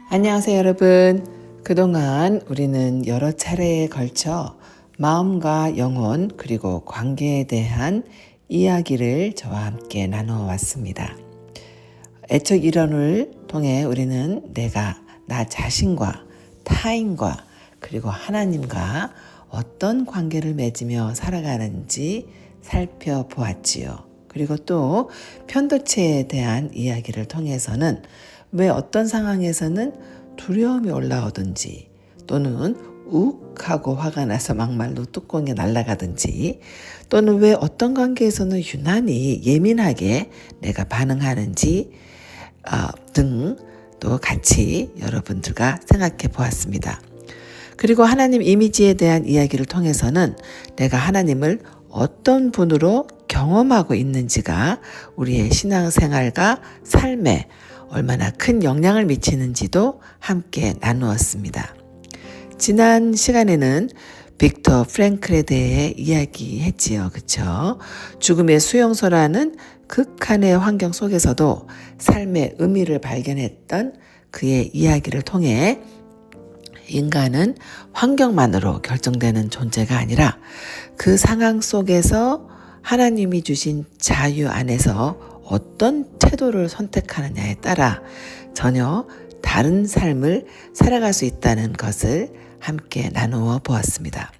안녕하세요, 여러분. 그동안 우리는 여러 차례에 걸쳐 마음과 영혼 그리고 관계에 대한 이야기를 저와 함께 나누어 왔습니다. 애적 이론을 통해 우리는 내가 나 자신과 타인과 그리고 하나님과 어떤 관계를 맺으며 살아가는지 살펴보았지요. 그리고 또 편도체에 대한 이야기를 통해서는 왜 어떤 상황에서는 두려움이 올라오든지 또는 욱하고 화가 나서 막말로 뚜껑이 날아가든지 또는 왜 어떤 관계에서는 유난히 예민하게 내가 반응하는지 등 또 같이 여러분들과 생각해 보았습니다. 그리고 하나님 이미지에 대한 이야기를 통해서는 내가 하나님을 어떤 분으로 경험하고 있는지가 우리의 신앙생활과 삶에 얼마나 큰 영향을 미치는지도 함께 나누었습니다. 지난 시간에는 빅터 프랭클에 대해 이야기했지요. 그렇죠? 죽음의 수용소라는 극한의 환경 속에서도 삶의 의미를 발견했던 그의 이야기를 통해 인간은 환경만으로 결정되는 존재가 아니라 그 상황 속에서 하나님이 주신 자유 안에서 어떤 태도를 선택하느냐에 따라 전혀 다른 삶을 살아갈 수 있다는 것을 함께 나누어 보았습니다.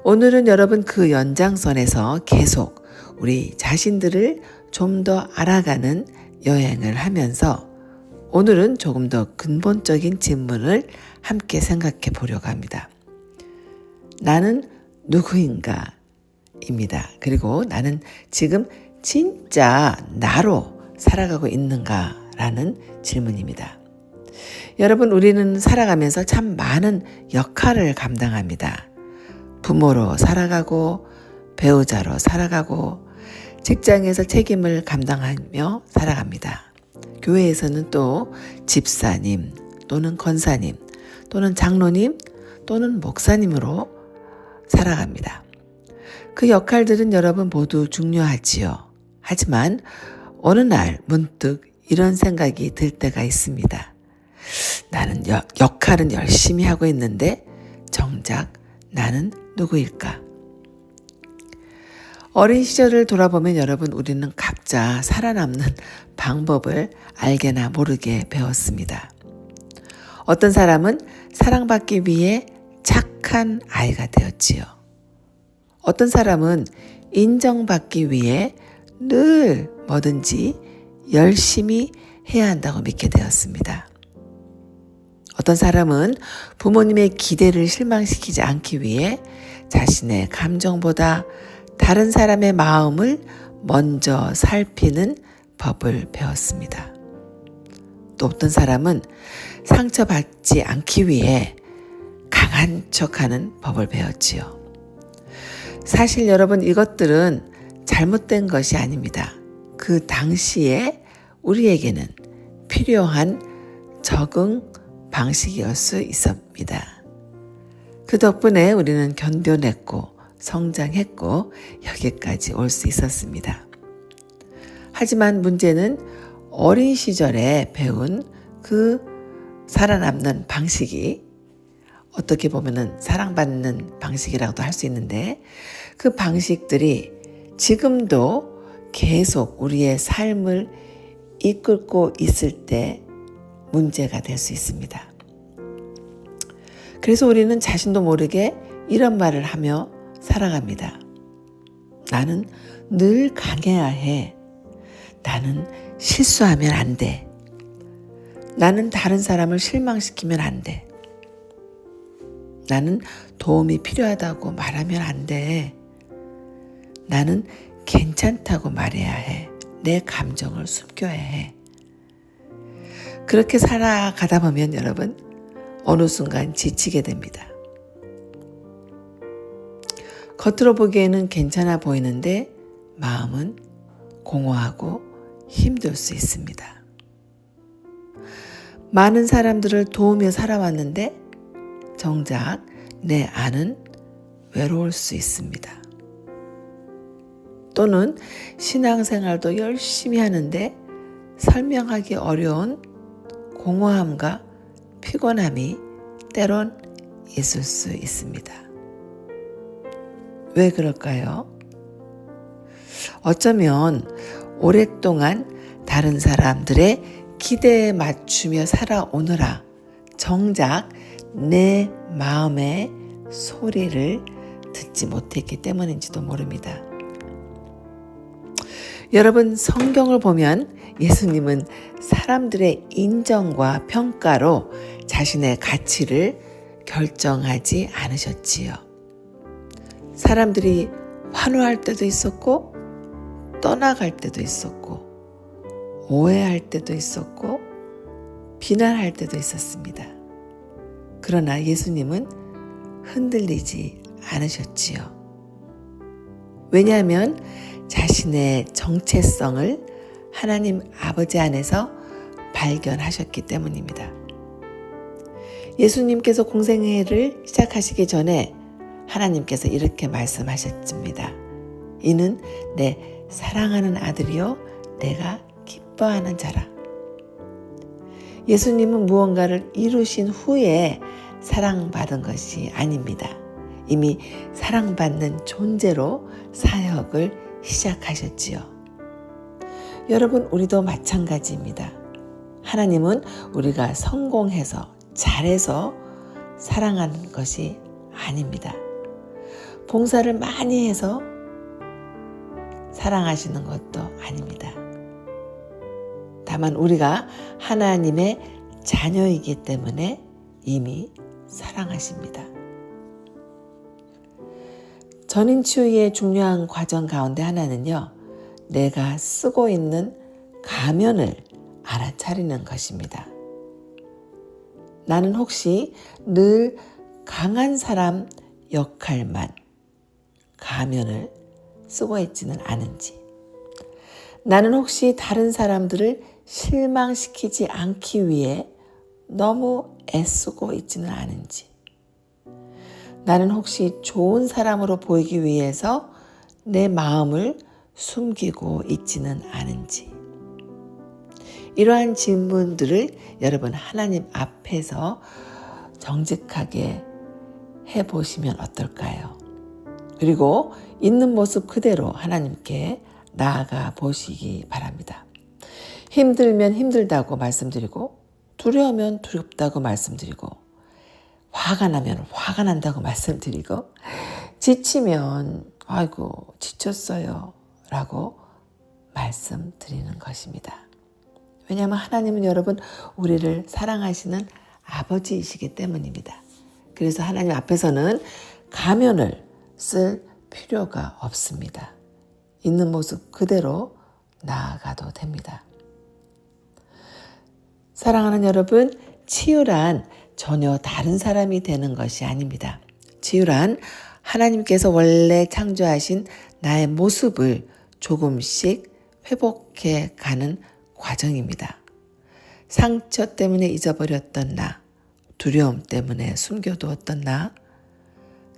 오늘은 여러분 그 연장선에서 계속 우리 자신들을 좀 더 알아가는 여행을 하면서 오늘은 조금 더 근본적인 질문을 함께 생각해 보려고 합니다. 나는 누구인가? 입니다. 그리고 나는 지금 진짜 나로 살아가고 있는가라는 질문입니다. 여러분, 우리는 살아가면서 참 많은 역할을 감당합니다. 부모로 살아가고 배우자로 살아가고 직장에서 책임을 감당하며 살아갑니다. 교회에서는 또 집사님 또는 권사님 또는 장로님 또는 목사님으로 살아갑니다. 그 역할들은 여러분 모두 중요하지요. 하지만 어느 날 문득 이런 생각이 들 때가 있습니다. 나는 역할은 열심히 하고 있는데 정작 나는 누구일까? 어린 시절을 돌아보면 여러분 우리는 각자 살아남는 방법을 알게나 모르게 배웠습니다. 어떤 사람은 사랑받기 위해 착한 아이가 되었지요. 어떤 사람은 인정받기 위해 늘 뭐든지 열심히 해야 한다고 믿게 되었습니다. 어떤 사람은 부모님의 기대를 실망시키지 않기 위해 자신의 감정보다 다른 사람의 마음을 먼저 살피는 법을 배웠습니다. 또 어떤 사람은 상처받지 않기 위해 강한 척하는 법을 배웠지요. 사실 여러분 이것들은 잘못된 것이 아닙니다. 그 당시에 우리에게는 필요한 적응 방식이었을 수 있습니다. 그 덕분에 우리는 견뎌냈고 성장했고 여기까지 올 수 있었습니다. 하지만 문제는 어린 시절에 배운 그 살아남는 방식이 어떻게 보면은 사랑받는 방식이라고도 할 수 있는데 그 방식들이 지금도 계속 우리의 삶을 이끌고 있을 때 문제가 될 수 있습니다. 그래서 우리는 자신도 모르게 이런 말을 하며 살아갑니다. 나는 늘 강해야 해. 나는 실수하면 안 돼. 나는 다른 사람을 실망시키면 안 돼. 나는 도움이 필요하다고 말하면 안 돼. 나는 괜찮다고 말해야 해. 내 감정을 숨겨야 해. 그렇게 살아가다 보면 여러분 어느 순간 지치게 됩니다. 겉으로 보기에는 괜찮아 보이는데 마음은 공허하고 힘들 수 있습니다. 많은 사람들을 도우며 살아왔는데 정작 내 안은 외로울 수 있습니다. 또는 신앙생활도 열심히 하는데 설명하기 어려운 공허함과 피곤함이 때론 있을 수 있습니다. 왜 그럴까요? 어쩌면 오랫동안 다른 사람들의 기대에 맞추며 살아오느라 정작 내 마음의 소리를 듣지 못했기 때문인지도 모릅니다. 여러분, 성경을 보면 예수님은 사람들의 인정과 평가로 자신의 가치를 결정하지 않으셨지요. 사람들이 환호할 때도 있었고 떠나갈 때도 있었고 오해할 때도 있었고 비난할 때도 있었습니다. 그러나 예수님은 흔들리지 않으셨지요. 왜냐하면 자신의 정체성을 하나님 아버지 안에서 발견하셨기 때문입니다. 예수님께서 공생애를 시작하시기 전에 하나님께서 이렇게 말씀하셨습니다. 이는 내 사랑하는 아들이요 내가 기뻐하는 자라. 예수님은 무언가를 이루신 후에 사랑받은 것이 아닙니다. 이미 사랑받는 존재로 사역을 시작하셨지요. 여러분, 우리도 마찬가지입니다. 하나님은 우리가 성공해서 잘해서 사랑하는 것이 아닙니다. 봉사를 많이 해서 사랑하시는 것도 아닙니다. 다만 우리가 하나님의 자녀이기 때문에 이미 사랑하십니다. 전인치유의 중요한 과정 가운데 하나는요, 내가 쓰고 있는 가면을 알아차리는 것입니다. 나는 혹시 늘 강한 사람 역할만 가면을 쓰고 있지는 않은지, 나는 혹시 다른 사람들을 실망시키지 않기 위해 너무 애쓰고 있지는 않은지, 나는 혹시 좋은 사람으로 보이기 위해서 내 마음을 숨기고 있지는 않은지, 이러한 질문들을 여러분 하나님 앞에서 정직하게 해보시면 어떨까요? 그리고 있는 모습 그대로 하나님께 나아가 보시기 바랍니다. 힘들면 힘들다고 말씀드리고 두려우면 두렵다고 말씀드리고 화가 나면 화가 난다고 말씀드리고 지치면 아이고 지쳤어요 라고 말씀드리는 것입니다. 왜냐하면 하나님은 여러분 우리를 사랑하시는 아버지이시기 때문입니다. 그래서 하나님 앞에서는 가면을 쓸 필요가 없습니다. 있는 모습 그대로 나아가도 됩니다. 사랑하는 여러분, 치유란 전혀 다른 사람이 되는 것이 아닙니다. 치유란 하나님께서 원래 창조하신 나의 모습을 조금씩 회복해 가는 과정입니다. 상처 때문에 잊어버렸던 나, 두려움 때문에 숨겨두었던 나,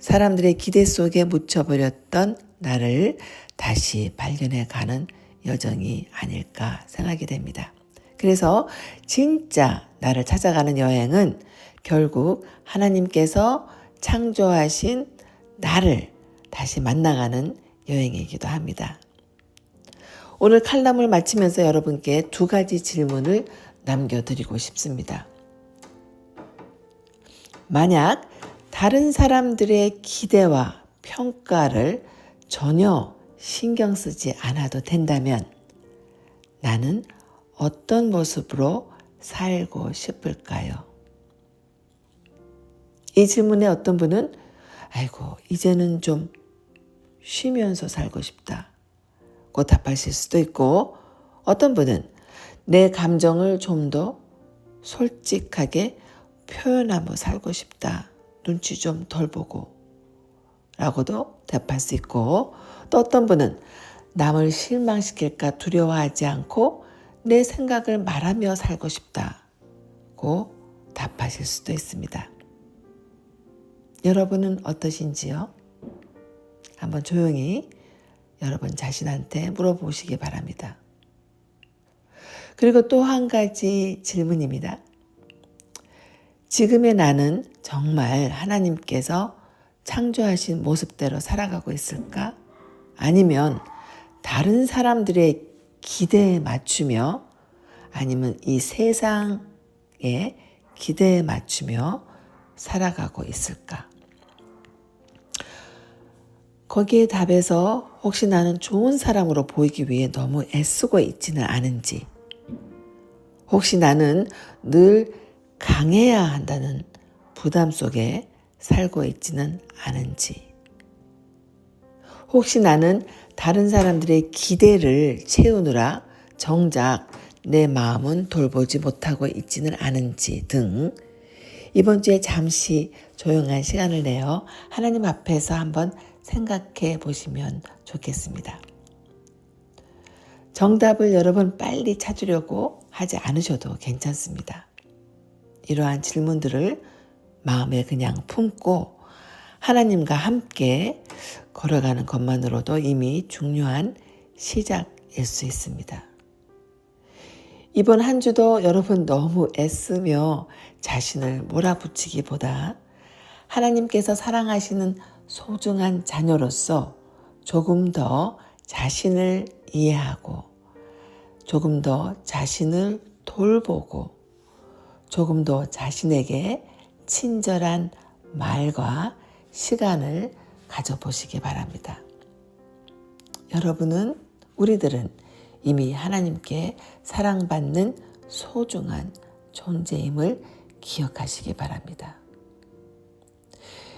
사람들의 기대 속에 묻혀버렸던 나를 다시 발견해 가는 여정이 아닐까 생각이 됩니다. 그래서 진짜 나를 찾아가는 여행은 결국 하나님께서 창조하신 나를 다시 만나가는 여행이기도 합니다. 오늘 칼럼을 마치면서 여러분께 2가지 질문을 남겨드리고 싶습니다. 만약 다른 사람들의 기대와 평가를 전혀 신경 쓰지 않아도 된다면 나는 어떤 모습으로 살고 싶을까요? 이 질문에 어떤 분은 아이고 이제는 좀 쉬면서 살고 싶다고 답하실 수도 있고, 어떤 분은 내 감정을 좀 더 솔직하게 표현하며 살고 싶다, 눈치 좀 덜 보고 라고도 답할 수 있고, 또 어떤 분은 남을 실망시킬까 두려워하지 않고 내 생각을 말하며 살고 싶다고 답하실 수도 있습니다. 여러분은 어떠신지요? 한번 조용히 여러분 자신한테 물어보시기 바랍니다. 그리고 또 한 가지 질문입니다. 지금의 나는 정말 하나님께서 창조하신 모습대로 살아가고 있을까? 아니면 다른 사람들의 기대에 맞추며, 아니면 이 세상의 기대에 맞추며 살아가고 있을까? 거기에 답해서 혹시 나는 좋은 사람으로 보이기 위해 너무 애쓰고 있지는 않은지, 혹시 나는 늘 강해야 한다는 부담 속에 살고 있지는 않은지, 혹시 나는 다른 사람들의 기대를 채우느라 정작 내 마음은 돌보지 못하고 있지는 않은지 등 이번 주에 잠시 조용한 시간을 내어 하나님 앞에서 한번 생각해 보시면 좋겠습니다. 정답을 여러분 빨리 찾으려고 하지 않으셔도 괜찮습니다. 이러한 질문들을 마음에 그냥 품고 하나님과 함께 걸어가는 것만으로도 이미 중요한 시작일 수 있습니다. 이번 한 주도 여러분 너무 애쓰며 자신을 몰아붙이기보다 하나님께서 사랑하시는 소중한 자녀로서 조금 더 자신을 이해하고 조금 더 자신을 돌보고 조금 더 자신에게 친절한 말과 시간을 가져보시기 바랍니다. 여러분은, 우리들은 이미 하나님께 사랑받는 소중한 존재임을 기억하시기 바랍니다.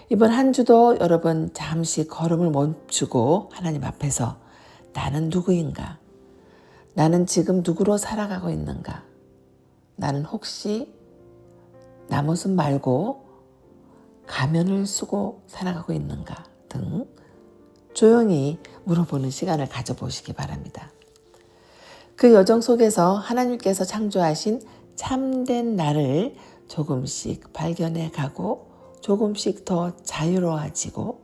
이번 한 주도 여러분 잠시 걸음을 멈추고 하나님 앞에서 나는 누구인가? 나는 지금 누구로 살아가고 있는가? 나는 혹시 나 모습 말고 가면을 쓰고 살아가고 있는가? 등 조용히 물어보는 시간을 가져보시기 바랍니다. 그 여정 속에서 하나님께서 창조하신 참된 나를 조금씩 발견해 가고 조금씩 더 자유로워지고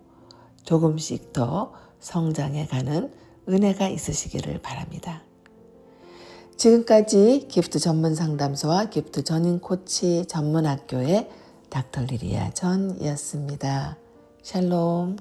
조금씩 더 성장해 가는 은혜가 있으시기를 바랍니다. 지금까지 기프트 전문 상담소와 기프트 전인 코치 전문 학교의 닥터 리리아 전이었습니다. 샬롬.